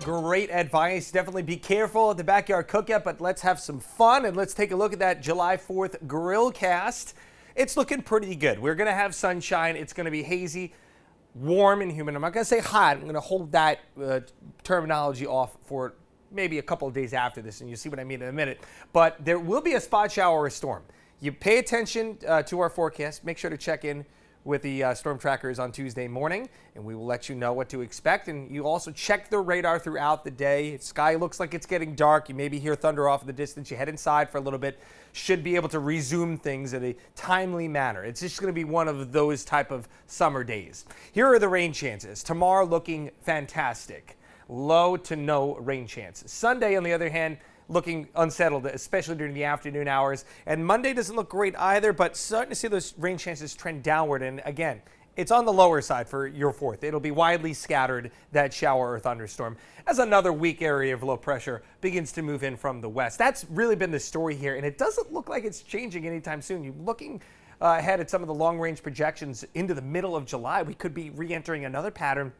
great advice. Definitely be careful at the backyard cookout, but let's have some fun and let's take a look at that July 4th grill cast. It's looking pretty good. We're going to have sunshine. It's going to be hazy, warm, and humid. I'm not going to say hot. I'm going to hold that terminology off for maybe a couple of days after this, and you'll see what I mean in a minute. But there will be a spot shower or a storm. You pay attention to our forecast. Make sure to check in with the storm trackers on Tuesday morning, and we will let you know what to expect. And you also check the radar throughout the day. Sky looks like it's getting dark. You maybe hear thunder off in the distance. You head inside for a little bit. Should be able to resume things in a timely manner. It's just going to be one of those type of summer days. Here are the rain chances. Tomorrow looking fantastic. Low to no rain chance. Sunday, on the other hand, looking unsettled, especially during the afternoon hours. And Monday doesn't look great either, but starting to see those rain chances trend downward. And again, it's on the lower side for your 4th. It'll be widely scattered, that shower or thunderstorm, as another weak area of low pressure begins to move in from the west. That's really been the story here, and it doesn't look like it's changing anytime soon. You're looking ahead at some of the long-range projections into the middle of July. We could be re-entering another pattern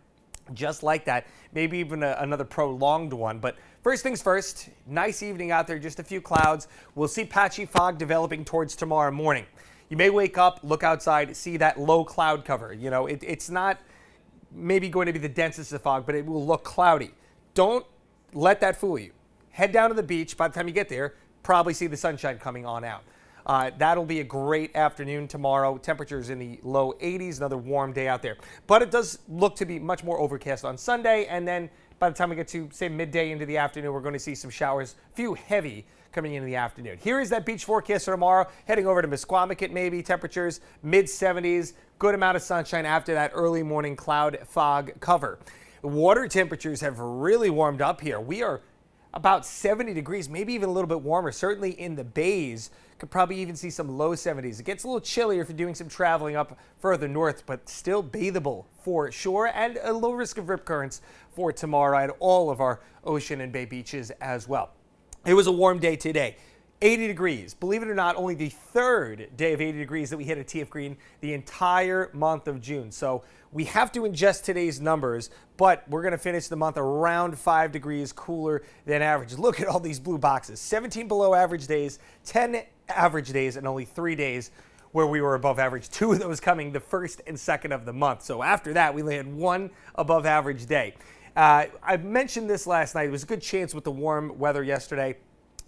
just like that, maybe even another prolonged one. But first things first, nice evening out there, just a few clouds. We'll see patchy fog developing towards tomorrow morning. You may wake up, look outside, see that low cloud cover. You know, it's not maybe going to be the densest of fog, but it will look cloudy. Don't let that fool you. Head down to the beach. By the time you get there, probably see the sunshine coming on out. That'll be a great afternoon tomorrow. Temperatures in the low 80s, another warm day out there. But it does look to be much more overcast on Sunday, and then by the time we get to, say, midday into the afternoon, we're going to see some showers, few heavy coming into the afternoon. Here is that beach forecast for tomorrow. Heading over to Mesquamaket, maybe. Temperatures mid-70s, good amount of sunshine after that early morning cloud fog cover. Water temperatures have really warmed up here. We are about 70 degrees, maybe even a little bit warmer, certainly in the bays. Could probably even see some low 70s. It gets a little chillier if you're doing some traveling up further north, but still bathable for sure, and a low risk of rip currents for tomorrow at all of our ocean and bay beaches as well. It was a warm day today. 80 degrees. Believe it or not, only the 3rd day of 80 degrees that we hit at TF Green the entire month of June. So we have to ingest today's numbers, but we're going to finish the month around 5 degrees cooler than average. Look at all these blue boxes. 17 below average days, 10 average days, and only 3 days where we were above average. 2 of those coming the 1st and 2nd of the month. So after that, we only had 1 above average day. I mentioned this last night. It was a good chance with the warm weather yesterday.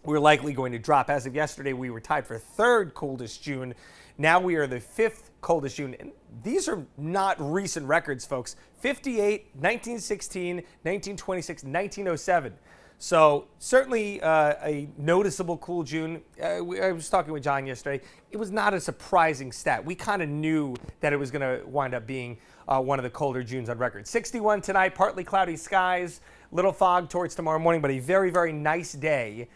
We're likely going to drop. As of yesterday, we were tied for 3rd coldest June. Now we are the 5th coldest June. And these are not recent records, folks. 58, 1916, 1926, 1907. So certainly a noticeable cool June. I was talking with John yesterday. It was not a surprising stat. We kind of knew that it was going to wind up being one of the colder Junes on record. 61 tonight, partly cloudy skies, little fog towards tomorrow morning, but a very, very nice day.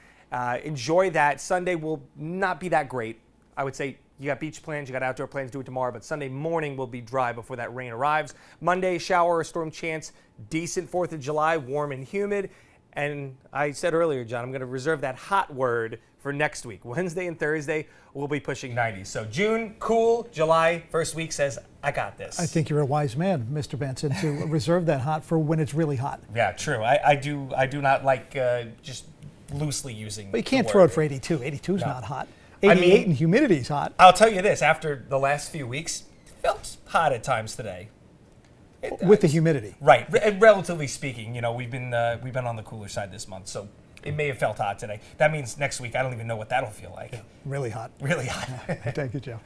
Enjoy that. Sunday will not be that great. I would say you got beach plans, you got outdoor plans, do it tomorrow, but Sunday morning will be dry before that rain arrives. Monday, shower or storm chance, decent 4th of July, warm and humid. And I said earlier, John, I'm going to reserve that hot word for next week. Wednesday and Thursday, we'll be pushing 90. So June, cool. July, first week says, I got this. I think you're a wise man, Mr. Benson, to reserve that hot for when it's really hot. Yeah, true. I do not like just loosely using. But you can't throw it for 82. 82 is not hot. 88 I mean, and humidity is hot. I'll tell you this, after the last few weeks, it felt hot at times today. With the humidity. Right. Relatively speaking, you know, we've been on the cooler side this month, so it may have felt hot today. That means next week, I don't even know what that'll feel like. Yeah, really hot. Really hot. Thank you, Joe.